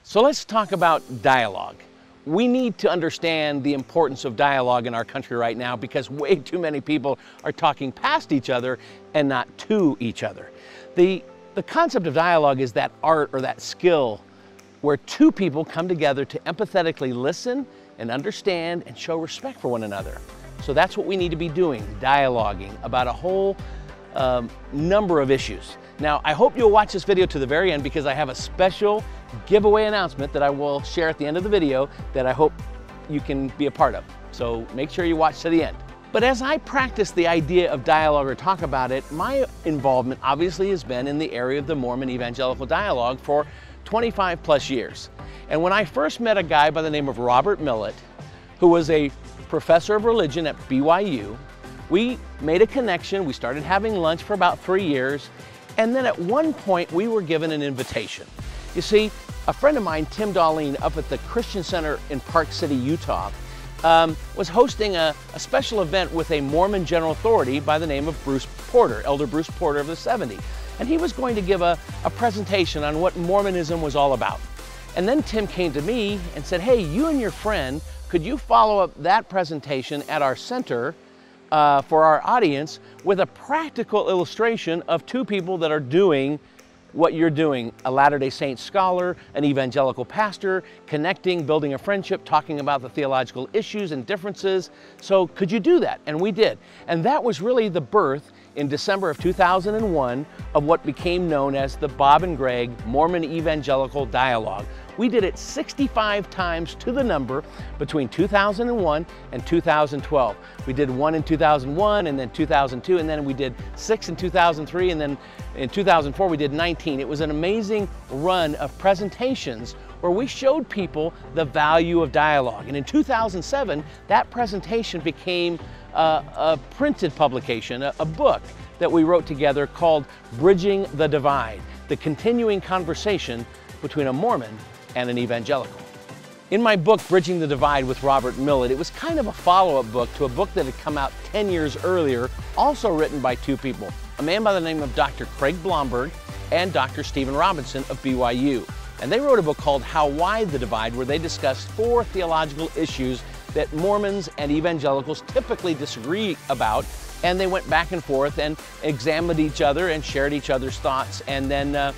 So let's talk about dialogue. We need to understand the importance of dialogue in our country right now because way too many people are talking past each other and not to each other. The concept of dialogue is that art or that skill where two people come together to empathetically listen and understand and show respect for one another. So that's what we need to be doing, dialoguing about a whole number of issues. Now, I hope you'll watch this video to the very end because I have a special giveaway announcement that I will share at the end of the video that I hope you can be a part of. So make sure you watch to the end. But as I practice the idea of dialogue or talk about it, my involvement obviously has been in the area of the Mormon evangelical dialogue for 25 plus years. And when I first met a guy by the name of Robert Millet, who was a professor of religion at BYU, we made a connection. We started having lunch for about 3 years. And then at one point we were given an invitation. You see, a friend of mine, Tim Dahleen, up at the Christian Center in Park City, Utah, was hosting a special event with a Mormon general authority by the name of Bruce Porter, Elder Bruce Porter of the 70. And he was going to give a presentation on what Mormonism was all about. And then Tim came to me and said, hey, you and your friend, could you follow up that presentation at our center for our audience with a practical illustration of two people that are doing what you're doing, a Latter-day Saint scholar, an evangelical pastor, connecting, building a friendship, talking about the theological issues and differences. So could you do that? And we did. And that was really the birth in December of 2001 of what became known as the Bob and Greg Mormon Evangelical Dialogue. We did it 65 times to the number between 2001 and 2012. We did one in 2001 and then 2002, and then we did 6 in 2003, and then in 2004 we did 19. It was an amazing run of presentations where we showed people the value of dialogue. And in 2007, that presentation became a printed publication, a book that we wrote together called Bridging the Divide, the continuing conversation between a Mormon and an evangelical. In my book, Bridging the Divide with Robert Millet, it was kind of a follow-up book to a book that had come out 10 years earlier, also written by two people, a man by the name of Dr. Craig Blomberg and Dr. Stephen Robinson of BYU. And they wrote a book called How Wide the Divide, where they discussed 4 theological issues that Mormons and evangelicals typically disagree about, and they went back and forth and examined each other and shared each other's thoughts, and then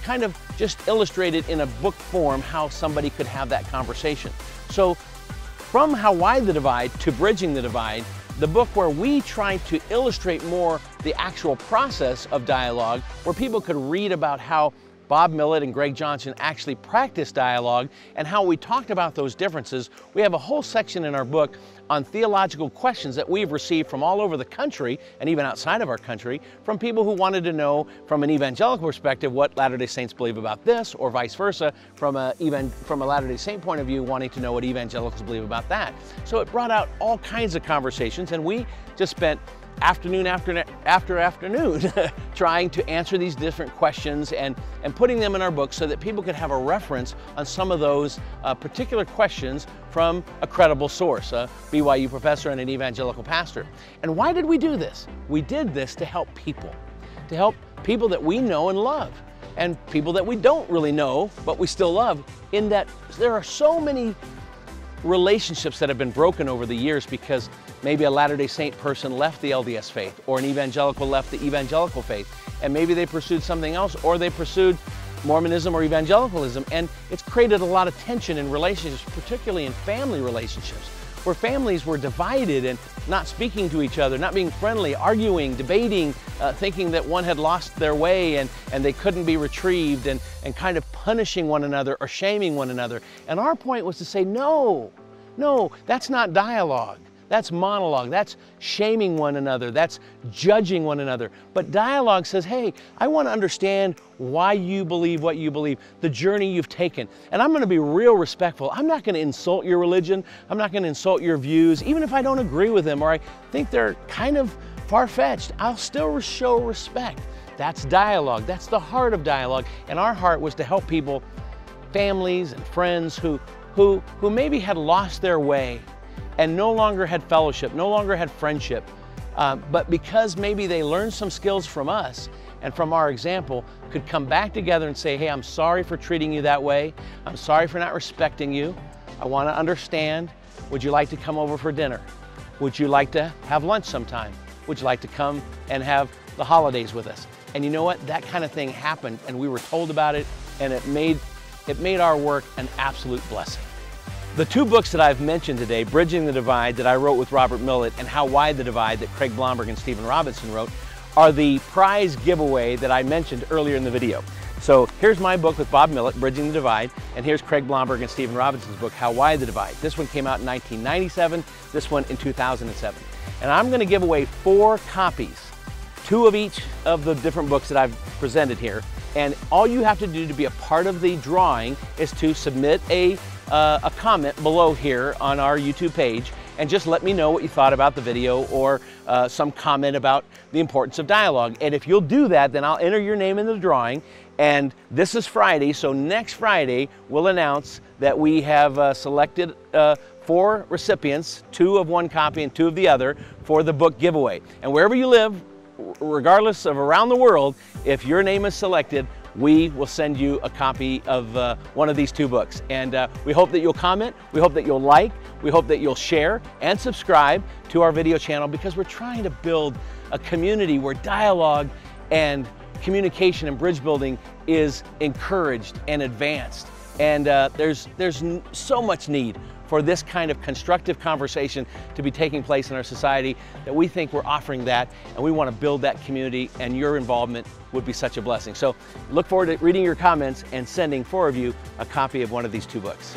kind of just illustrated in a book form how somebody could have that conversation. So from How Wide the Divide to Bridging the Divide, the book where we tried to illustrate more the actual process of dialogue, where people could read about how Bob Millet and Greg Johnson actually practiced dialogue and how we talked about those differences. We have a whole section in our book on theological questions that we've received from all over the country and even outside of our country from people who wanted to know from an evangelical perspective what Latter-day Saints believe about this, or vice versa from a Latter-day Saint point of view wanting to know what evangelicals believe about that. So it brought out all kinds of conversations, and we just spent afternoon after afternoon trying to answer these different questions and putting them in our book so that people could have a reference on some of those particular questions from a credible source, a BYU professor and an evangelical pastor. And why did we do this? We did this to help people that we know and love, and people that we don't really know but we still love, in that there are so many relationships that have been broken over the years because maybe a Latter-day Saint person left the LDS faith, or an evangelical left the evangelical faith, and maybe they pursued something else, or they pursued Mormonism or evangelicalism, and it's created a lot of tension in relationships, particularly in family relationships, where families were divided and not speaking to each other, not being friendly, arguing, debating, thinking that one had lost their way and they couldn't be retrieved, and kind of punishing one another or shaming one another. And our point was to say, no, that's not dialogue. That's monologue. That's shaming one another. That's judging one another. But dialogue says, hey, I want to understand why you believe what you believe, the journey you've taken. And I'm going to be real respectful. I'm not going to insult your religion. I'm not going to insult your views, even if I don't agree with them or I think they're kind of far-fetched. I'll still show respect. That's dialogue. That's the heart of dialogue. And our heart was to help people, families and friends who maybe had lost their way and no longer had fellowship, no longer had friendship, but because maybe they learned some skills from us and from our example could come back together and say, hey, I'm sorry for treating you that way. I'm sorry for not respecting you. I want to understand. Would you like to come over for dinner? Would you like to have lunch sometime? Would you like to come and have the holidays with us? And you know what? That kind of thing happened, and we were told about it, and it made our work an absolute blessing. The two books that I've mentioned today, Bridging the Divide, that I wrote with Robert Millett, and How Wide the Divide, that Craig Blomberg and Stephen Robinson wrote, are the prize giveaway that I mentioned earlier in the video. So here's my book with Bob Millett, Bridging the Divide, and here's Craig Blomberg and Stephen Robinson's book, How Wide the Divide. This one came out in 1997, this one in 2007. And I'm going to give away 4 copies, 2 of each of the different books that I've presented here. And all you have to do to be a part of the drawing is to submit a comment below here on our YouTube page, and just let me know what you thought about the video, or some comment about the importance of dialogue. And if you'll do that, then I'll enter your name in the drawing. And this is Friday, so next Friday we'll announce that we have selected 4 recipients, 2 of one copy and 2 of the other, for the book giveaway. And wherever you live, regardless of around the world, if your name is selected, we will send you a copy of one of these 2 books. And we hope that you'll comment, we hope that you'll like, we hope that you'll share and subscribe to our video channel, because we're trying to build a community where dialogue and communication and bridge building is encouraged and advanced. And there's so much need for this kind of constructive conversation to be taking place in our society, that we think we're offering that, and we want to build that community, and your involvement would be such a blessing. So look forward to reading your comments and sending 4 of you a copy of one of these 2 books.